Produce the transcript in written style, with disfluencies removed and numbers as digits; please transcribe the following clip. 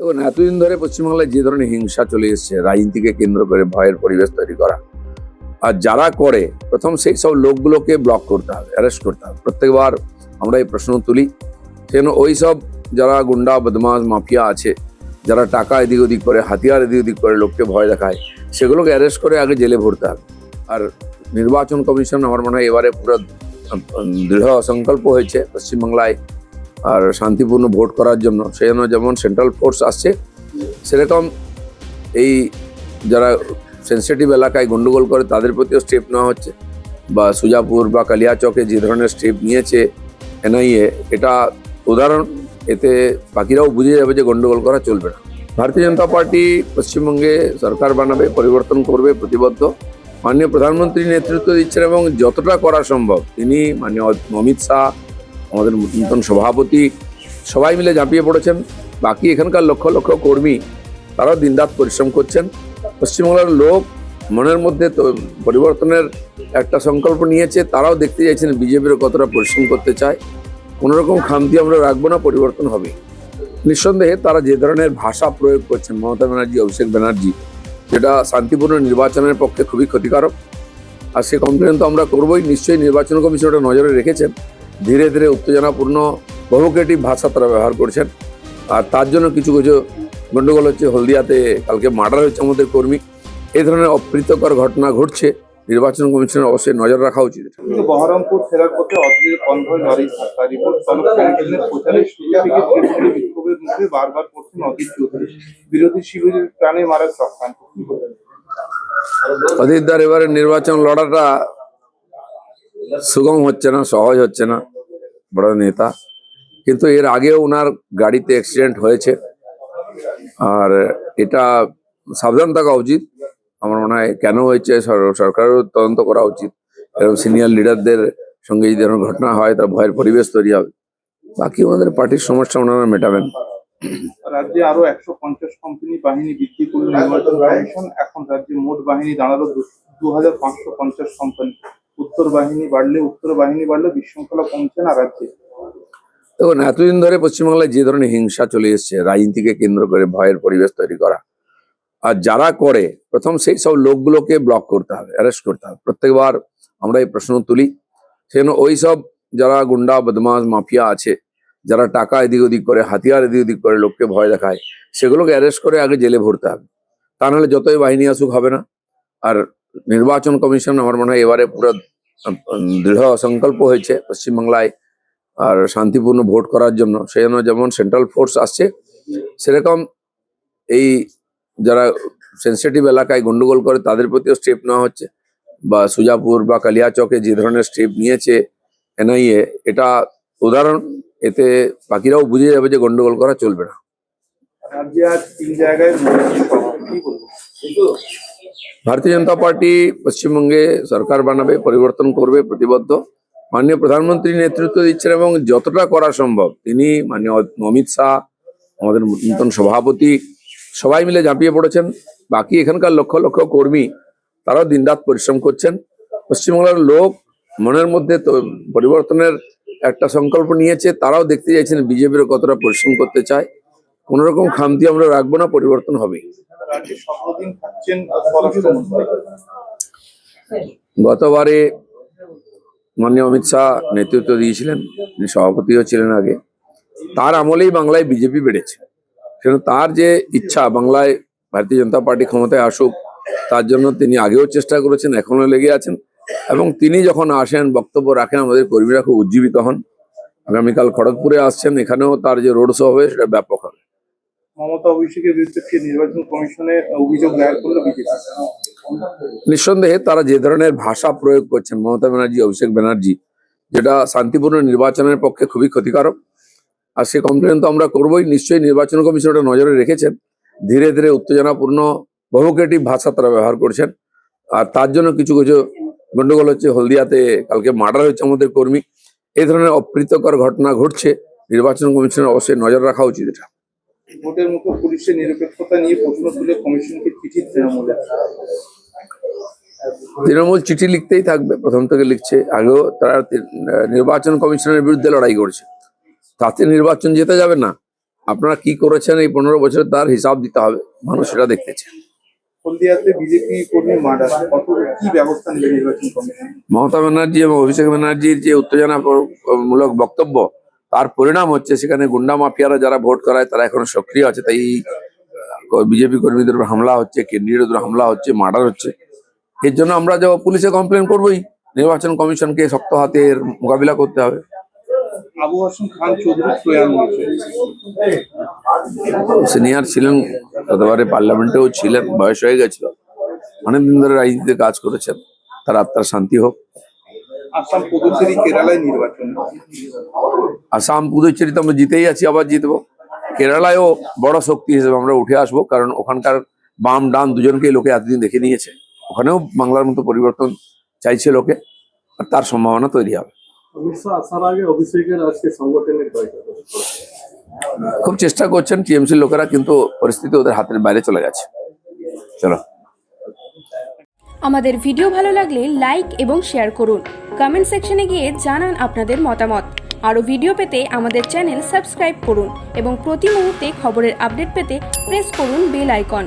দেখুন, এতদিন ধরে পশ্চিমবাংলায় যে ধরনের হিংসা চলে এসছে, রাজনীতিকে কেন্দ্র করে ভয়ের পরিবেশ তৈরি করা, আর যারা করে প্রথম সেই সব লোকগুলোকে ব্লক করতে হবে, অ্যারেস্ট করতে হবে। প্রত্যেকবার আমরা এই প্রশ্ন তুলি, সেজন্য ওই সব যারা গুন্ডা বদমাশ মাফিয়া আছে, যারা টাকা এদিক ওদিক করে, হাতিয়ার এদিক ওদিক করে লোককে ভয় দেখায়, সেগুলোকে অ্যারেস্ট করে আগে জেলে ভরতে হবে। আর নির্বাচন কমিশন আমার মনে হয় এবারে পুরো দৃঢ় সংকল্প হয়েছে পশ্চিমবাংলায় আর শান্তিপূর্ণ ভোট করার জন্য। সেই জন্য যেমন সেন্ট্রাল ফোর্স আসছে, সেরকম এই যারা সেন্সিটিভ এলাকায় গন্ডগোল করে তাদের প্রতিও স্টেপ নেওয়া হচ্ছে। বা সুজাপুর বা কালিয়াচকে যে ধরনের স্টেপ নিয়েছে এনআইএ, এটা উদাহরণ। এতে বাকিরাও বুঝে যাবে যে গন্ডগোল করা চলবে না। ভারতীয় জনতা পার্টি পশ্চিমবঙ্গে সরকার বানাবে, পরিবর্তন করবে, প্রতিবদ্ধ। মাননীয় প্রধানমন্ত্রী নেতৃত্ব দিচ্ছেন এবং যতটা করা সম্ভব তিনি, মাননীয় অমিত শাহ, আমাদের নতুন সভাপতি, সবাই মিলে ঝাঁপিয়ে পড়েছেন। বাকি এখানকার লক্ষ লক্ষ কর্মী তারাও দিনরাত পরিশ্রম করছেন। পশ্চিমবাংলার লোক মনের মধ্যে তো পরিবর্তনের একটা সংকল্প নিয়েছে, তারাও দেখতে চাইছেন বিজেপির কতটা পরিশ্রম করতে চায়। কোনোরকম খামতি আমরা রাখবো না, পরিবর্তন হবে। নিঃসন্দেহে তারা যে ধরনের ভাষা প্রয়োগ করছেন, মমতা ব্যানার্জি, অভিষেক ব্যানার্জি, যেটা শান্তিপূর্ণ নির্বাচনের পক্ষে খুবই ক্ষতিকারক। আর সে কমপ্লেন তো আমরা করবোই। নিশ্চয়ই নির্বাচন কমিশন ওটা নজরে রেখেছেন। ধীরে ধীরে উত্তেজনাপূর্ণ প্রভোকেটিভ ভাষা তারা ব্যবহার করছেন। আর তার জন্য কিছু কিছু গন্ডগোল হচ্ছে। হলদিয়াতে কালকে মার্ডার হয়েছে আমাদের কর্মী। এই ধরনের অপ্রীতকর ঘটনা ঘটছে, নির্বাচন কমিশনের অবশ্যই নজর রাখা উচিত। বহরমপুর ফেরার পথে অদ্রির কনভয় লরি ধাক্কা, রিপোর্ট চালক ক্যান্টিনের প্রচারের শুরু থেকে তৃণমূলী বিক্ষোভের মুখে বারবার পড়ছেন অধীর চৌধুরী। বিরোধী শিবিরের প্রাণে মারার চক্রান্ত। অধীরদার এবারে নির্বাচন লড়াটা সুগম হচ্ছে না, সহজ হচ্ছে না। বড় নেতা, কিন্তু এর আগেও ওনার গাড়িতে অ্যাক্সিডেন্ট হয়েছে। আর এটা সাবধান থাকা উচিত। আমার মনে হয় কেন হয়েছে সরকারেরও তদন্ত করা উচিত। এরকম সিনিয়র লিডারদের সঙ্গে যদি এরকম ঘটনা হয়, তার ভয়ের পরিবেশ তৈরি হবে। বাকি ওনাদের পার্টির সমস্যা ওনারা মেটাবেন। রাজ্যে আরো 150 কোম্পানি বাহিনী বৃদ্ধি করল নির্বাচন কমিশন। এখন রাজ্যে মোট বাহিনী দাঁড়ালো 2550 কোম্পানি। উত্তর বাহিনী বাড়লে বিশৃঙ্খলা কমছে না রাজ্যে? দেখুন, এতদিন ধরে পশ্চিমবাংলায় যে ধরনের হিংসা চলে এসছে, রাজনীতিকে কেন্দ্র করে ভয়ের পরিবেশ তৈরি করা, আর যারা করে প্রথম সেই সব লোকগুলোকে ব্লক করতে হবে, অ্যারেস্ট করতে হবে। প্রত্যেকবার আমরা এই প্রশ্ন তুলি, সেজন্য ওই সব যারা গুন্ডা বদমাশ মাফিয়া আছে, যারা টাকা এদিক ওদিক করে, হাতিয়ার এদিক ওদিক করে লোককে ভয় দেখায়, সেগুলোকে অ্যারেস্ট করে আগে জেলে ভরতে হবে। তা নাহলে যতই বাহিনী আসুক হবে না। আর নির্বাচন কমিশন আমার মনে হয় এবারে পুরো দৃঢ় সংকল্প হয়েছে পশ্চিমবাংলায় আর শান্তিপূর্ণ ভোট করার জন্য। সেই জন্য যেমন সেন্ট্রাল ফোর্স আসছে, সেরকম এই যারা সেন্সিটিভ এলাকায় গন্ডগোল করে তাদের প্রতিও স্টেপ নেওয়া হচ্ছে। বা সুজাপুর বা কালিয়াচকে যে ধরনের স্টেপ নিয়েছে এনআইএ, এটা উদাহরণ। এতে বাকিরাও বুঝে যাবে যে গন্ডগোল করা চলবে না। রাজ্যে আজ 3 জায়গায় কি বলবো? ভারতীয় জনতা পার্টি পশ্চিমবঙ্গে সরকার বানাবে, পরিবর্তন করবে, প্রতিবদ্ধ। মাননীয় প্রধানমন্ত্রী নেতৃত্ব দিচ্ছেন এবং যতটা করা সম্ভব তিনি, মাননীয় অমিত শাহ, আমাদের নতুন সভাপতি, সবাই মিলে ঝাঁপিয়ে পড়েছেন। বাকি এখানকার লক্ষ লক্ষ কর্মী তারাও দিনরাত পরিশ্রম করছেন। পশ্চিমবাংলার লোক মনের মধ্যে তো পরিবর্তনের একটা সংকল্প নিয়েছে, তারাও দেখতে চাইছেন বিজেপির কতটা পরিশ্রম করতে চায়। কোনোরকম খামতি আমরা রাখবো না, পরিবর্তন হবে। রাজ্যে সর্বদিন থাকছেন স্বরাষ্ট্রমন্ত্রী। গতবারে মাননীয় অমিত শাহ নেতৃত্ব দিয়েছিলেন, তিনি সভাপতিও ছিলেন আগে। তার আমলেই বাংলায় বিজেপি বেড়েছে। সেজন্য তার যে ইচ্ছা বাংলায় ভারতীয় জনতা পার্টি ক্ষমতায় আসুক, তার জন্য তিনি আগেও চেষ্টা করেছেন, এখনো লেগে আছেন। এবং তিনি যখন আসেন, বক্তব্য রাখেন, আমাদের কর্মীরা খুব উজ্জীবিত হন। আগামীকাল খড়গপুরে আসছেন, এখানেও তার যে রোড শো হবে সেটা ব্যাপক হবে। মমতা অভিষেকের বিরুদ্ধে নির্বাচন কমিশনে অভিযোগ দায়ের করলো বিজেপি। নিঃসন্দেহে তারা যে ধরনের ভাষা প্রয়োগ করছেন, মমতা ব্যানার্জি, অভিষেক ব্যানার্জি, যেটা শান্তিপূর্ণ নির্বাচনের পক্ষে খুবই ক্ষতিকারক। আর সে কমপ্লেন তো আমরা করবোই। নিশ্চয়ই নির্বাচন কমিশন ওটা নজরে রেখেছেন। ধীরে ধীরে উত্তেজনাপূর্ণ প্রভোকেটিভ ভাষা তারা ব্যবহার করছেন। আর তার জন্য কিছু কিছু গন্ডগোল হচ্ছে। হলদিয়াতে কালকে মার্ডার হয়েছে আমাদের কর্মী। এই ধরনের অপ্রীতকর ঘটনা ঘটছে, নির্বাচন কমিশনের অবশ্যই নজর রাখা উচিত। এটা ভোটের মুখে পুলিশের নিরপেক্ষতা নিয়ে প্রশ্ন তুলে কমিশনকে চিঠি তৃণমূল চিঠি লিখতেই থাকবে, প্রথম থেকে লিখছে। আগেও তারা নির্বাচন কমিশনের বিরুদ্ধে লড়াই করছে, তাতে নির্বাচন যেতে যাবে না। আপনারা কি করেছেন এই 15 বছরে তার হিসাব দিতে হবে, মানুষ সেটা দেখতেছে। হলদিয়াতে বিজেপি কর্মী মার্ডার, কত কি ব্যবস্থা নেবে নির্বাচন কমিশন? মমতা ব্যানার্জি এবং অভিষেক ব্যানার্জির যে উত্তেজনামূলক বক্তব্য, তার পরিণাম হচ্ছে সেখানে গুন্ডা মাফিয়ারা যারা ভোট করায় তারা এখন সক্রিয় আছে, তাই বিজেপি কর্মীদের উপর হামলা হচ্ছে, কেন্দ্রীয় উপর হামলা হচ্ছে, মার্ডার হচ্ছে। এর জন্য আমরা যা পুলিশে কমপ্লেন করবোই, নির্বাচন কমিশনকে শক্ত হাতে এর মোকাবিলা করতে হবে। আবু হাসেম খান চৌধুরী প্রয়াণ হয়েছে। সিনিয়র ছিলেন, গতবারে পার্লামেন্টেও ছিলেন, বয়স হয়ে গেছিল, অনেকদিন ধরে রাজনীতিতে কাজ করেছেন, তার আত্মার শান্তি হোক। আসাম, পুদুচেরি, কেরালায় নির্বাচন। আসাম পুদুচেরি তো আমরা জিতেই আছি, আবার জিতবো। কেরালায়ও বড় শক্তি হিসেবে আমরা উঠে আসবো, কারণ ওখানকার বাম ডান দুজনকেই লোকে এতদিন দেখে নিয়েছে। ওখানেও বাংলার মতো পরিবর্তন চাইছে লোকে, আর তার সম্ভাবনা তৈরি হবে। খুব চেষ্টা করছেন টিএমসি লোকেরা, কিন্তু পরিস্থিতি ওদের হাতের বাইরে চলে গেছে। চলো, আমাদের ভিডিও ভালো লাগলে লাইক এবং শেয়ার করুন। কমেন্ট সেকশনে গিয়ে জানান আপনাদের মতামত। আরও ভিডিও পেতে আমাদের চ্যানেল সাবস্ক্রাইব করুন এবং প্রতি মুহূর্তে খবরের আপডেট পেতে প্রেস করুন বেল আইকন।